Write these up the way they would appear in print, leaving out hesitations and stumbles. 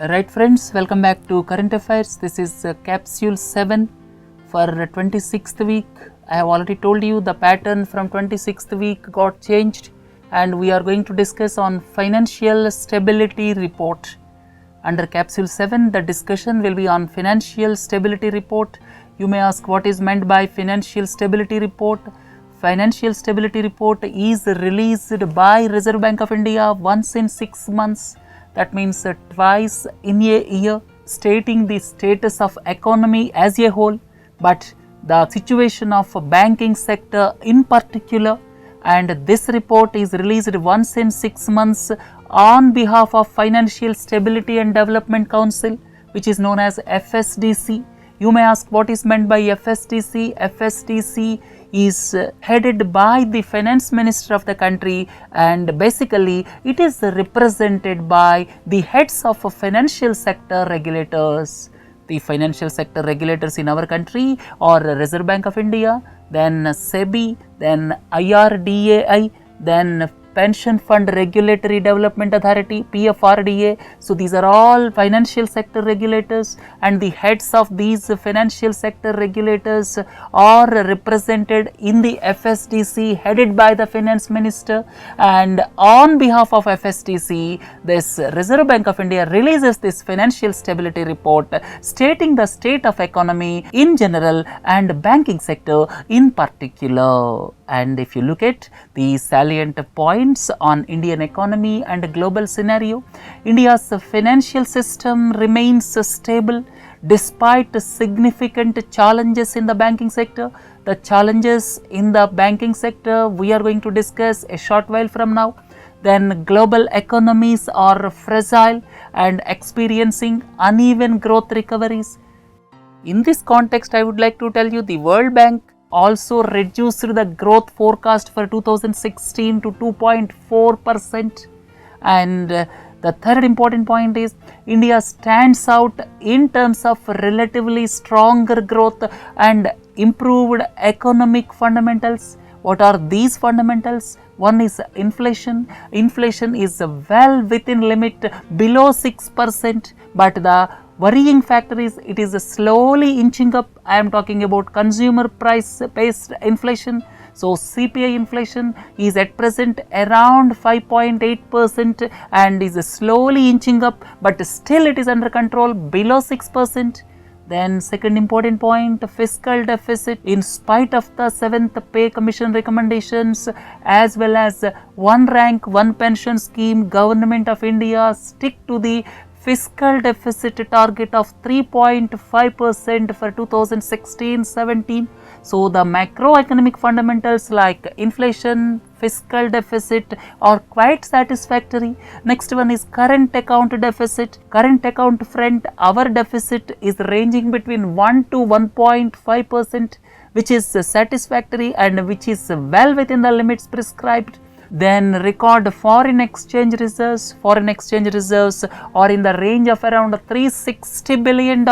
Right friends, welcome back to Current Affairs. This is Capsule-7 for 26th week. I have already told you the pattern from 26th week got changed and we are going to discuss on Financial Stability Report. Under Capsule-7, the discussion will be on Financial Stability Report. You may ask what is meant by Financial Stability Report. Financial Stability Report is released by Reserve Bank of India once in 6 months. That means twice in a year, stating the status of economy as a whole, but the situation of banking sector in particular. And this report is released once in 6 months on behalf of Financial Stability and Development Council, which is known as FSDC. You may ask what is meant by FSDC. FSDC is headed by the finance minister of the country, and basically it is represented by the heads of financial sector regulators. The financial sector regulators in our country are Reserve Bank of India, then SEBI, then IRDAI, then Pension Fund Regulatory Development Authority, PFRDA. So these are all financial sector regulators, and the heads of these financial sector regulators are represented in the FSDC headed by the finance minister. And on behalf of FSDC, this Reserve Bank of India releases this financial stability report stating the state of economy in general and banking sector in particular. And if you look at the salient points on Indian economy and global scenario, India's financial system remains stable despite significant challenges in the banking sector. The challenges in the banking sector we are going to discuss a short while from now. Then global economies are fragile and experiencing uneven growth recoveries. In this context, I would like to tell you the World Bank also reduced the growth forecast for 2016 to 2.4%. And the third important point is India stands out in terms of relatively stronger growth and improved economic fundamentals. What are these fundamentals? One is inflation. Inflation is well within limit, below 6%, but the worrying factor is it is slowly inching up. I am talking about consumer price based inflation. So CPI inflation is at present around 5.8% and is slowly inching up, but still it is under control, below 6%. Then second important point, fiscal deficit. In spite of the 7th pay commission recommendations as well as one rank one pension scheme, Government of India stick to the fiscal deficit target of 3.5% for 2016-17. So the macroeconomic fundamentals like inflation, fiscal deficit are quite satisfactory. Next one is current account deficit. Current account front, our deficit is ranging between 1 to 1.5%, which is satisfactory and which is well within the limits prescribed. Then record foreign exchange reserves. Foreign exchange reserves are in the range of around $360 billion.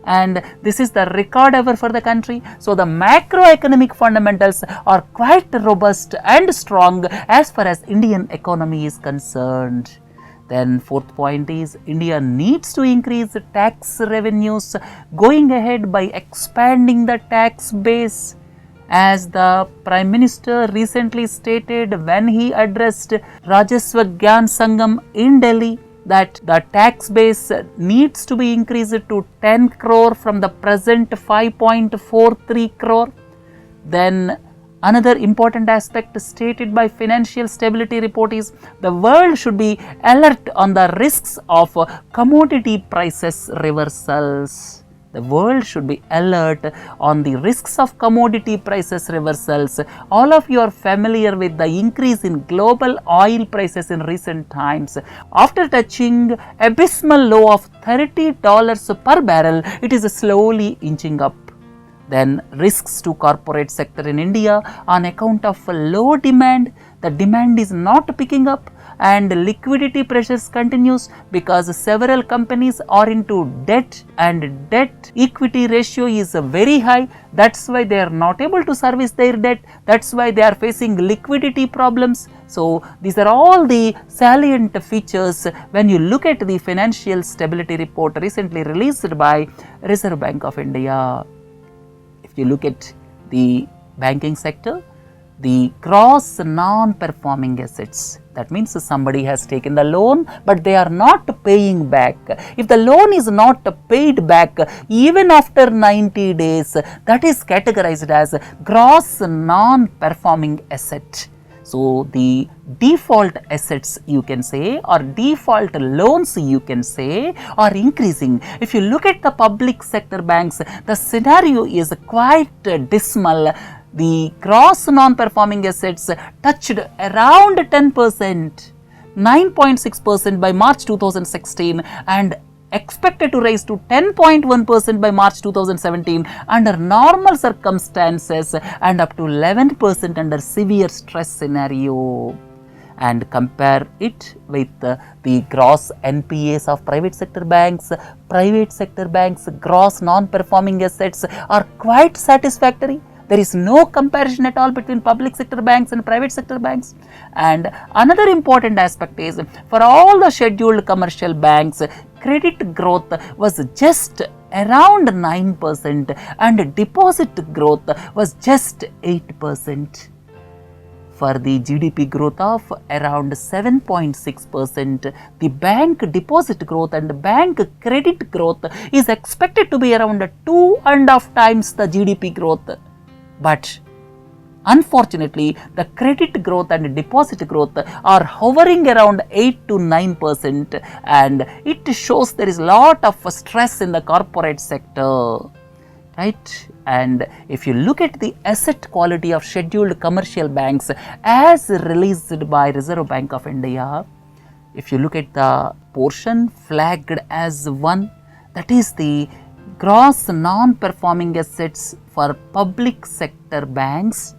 And this is the record ever for the country. So the macroeconomic fundamentals are quite robust and strong as far as Indian economy is concerned. Then fourth point is India needs to increase tax revenues going ahead by expanding the tax base. As the Prime Minister recently stated when he addressed Rajaswa Gyan Sangam in Delhi, that the tax base needs to be increased to 10 crore from the present 5.43 crore. Then another important aspect stated by Financial Stability Report is the world should be alert on the risks of commodity prices reversals. The world should be alert on the risks of commodity prices reversals. All of you are familiar with the increase in global oil prices in recent times. After touching abysmal low of $30 per barrel, it is slowly inching up. Then risks to corporate sector in India on account of low demand. The demand is not picking up and liquidity pressures continues because several companies are into debt and debt equity ratio is very high. That's why they are not able to service their debt. That's why they are facing liquidity problems. So these are all the salient features when you look at the financial stability report recently released by Reserve Bank of India. If you look at the banking sector, the gross non-performing assets, that means somebody has taken the loan but they are not paying back. If the loan is not paid back even after 90 days, that is categorized as gross non-performing asset. So the default assets you can say or default loans you can say are increasing. If you look at the public sector banks, the scenario is quite dismal. The gross non-performing assets touched around 10%, 9.6% by March 2016 and expected to rise to 10.1% by March 2017 under normal circumstances and up to 11% under severe stress scenario. And compare it with the gross NPAs of private sector banks. Private sector banks' gross non-performing assets are quite satisfactory. There is no comparison at all between public sector banks and private sector banks. And another important aspect is for all the scheduled commercial banks, credit growth was just around 9% and deposit growth was just 8%. For the GDP growth of around 7.6%, the bank deposit growth and bank credit growth is expected to be around 2.5 times the GDP growth. But unfortunately, the credit growth and deposit growth are hovering around 8 to 9% and it shows there is a lot of stress in the corporate sector, right? And if you look at the asset quality of scheduled commercial banks as released by Reserve Bank of India, if you look at the portion flagged as 1, that is the gross non-performing assets for public sector banks,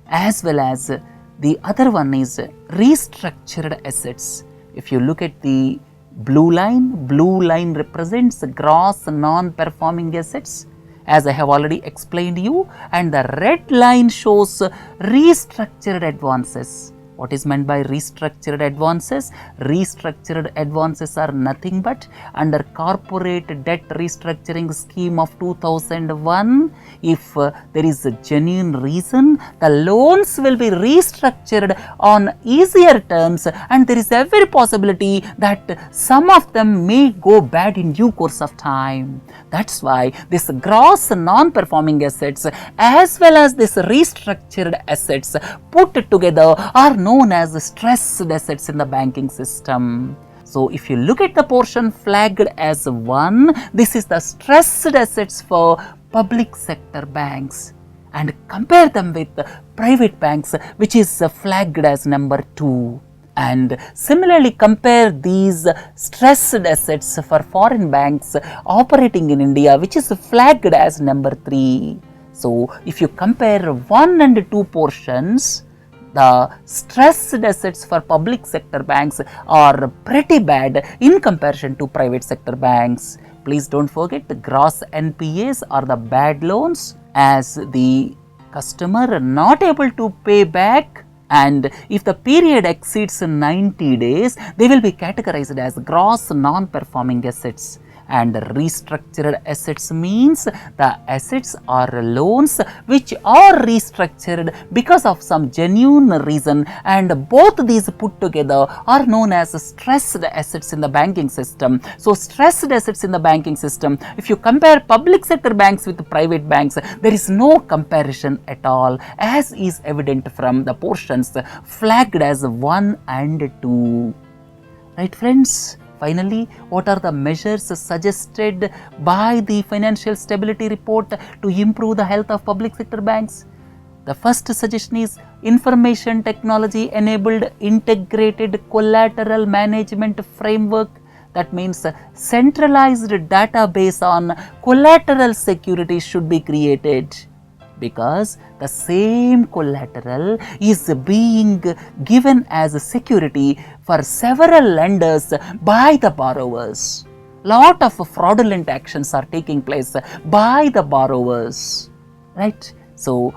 as well as the other one is restructured assets. If you look at the blue line represents gross non-performing assets, as I have already explained you, and the red line shows restructured advances. What is meant by restructured advances? Restructured advances are nothing but under corporate debt restructuring scheme of 2001. If there is a genuine reason, the loans will be restructured on easier terms and there is every possibility that some of them may go bad in due course of time. That's why this gross non-performing assets as well as this restructured assets put together are known as stressed assets in the banking system. So if you look at the portion flagged as 1, this is the stressed assets for public sector banks, and compare them with private banks, which is flagged as number 2. And similarly compare these stressed assets for foreign banks operating in India, which is flagged as number 3. So if you compare 1 and 2 portions, the stressed assets for public sector banks are pretty bad in comparison to private sector banks. Please don't forget, the gross NPAs are the bad loans, as the customer not able to pay back, and if the period exceeds 90 days, they will be categorized as gross non-performing assets. And restructured assets means the assets are loans which are restructured because of some genuine reason, and both these put together are known as stressed assets in the banking system. So stressed assets in the banking system, if you compare public sector banks with private banks, there is no comparison at all, as is evident from the portions flagged as 1 and 2. Right, friends? Finally, what are the measures suggested by the Financial Stability Report to improve the health of public sector banks? The first suggestion is information technology enabled integrated collateral management framework. That means a centralized database on collateral security should be created. Because the same collateral is being given as a security for several lenders by the borrowers. Lot of fraudulent actions are taking place by the borrowers, right? So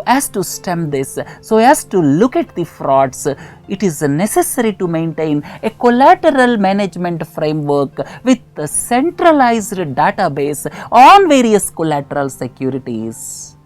as to stem this, so as to look at the frauds, it is necessary to maintain a collateral management framework with a centralized database on various collateral securities.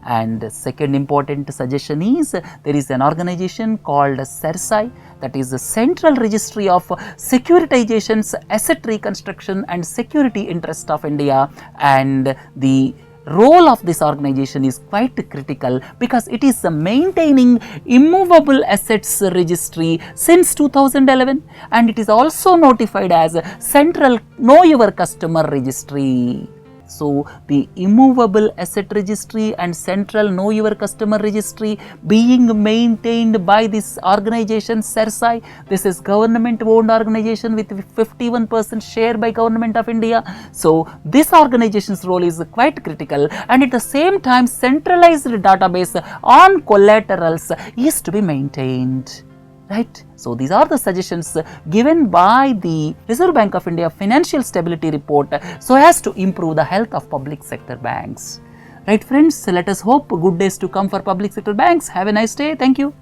And second important suggestion is, there is an organization called CERSAI, that is the Central Registry of Securitizations, Asset Reconstruction and Security Interest of India, and the role of this organization is quite critical because it is maintaining immovable assets registry since 2011, and it is also notified as Central Know Your Customer Registry. So, the immovable asset registry and Central Know Your Customer Registry being maintained by this organization CERSAI. This is government owned organization with 51% share by Government of India. So, this organization's role is quite critical, and at the same time centralized database on collaterals is to be maintained. Right. So, these are the suggestions given by the Reserve Bank of India Financial Stability Report so as to improve the health of public sector banks. Right friends, let us hope good days to come for public sector banks. Have a nice day. Thank you.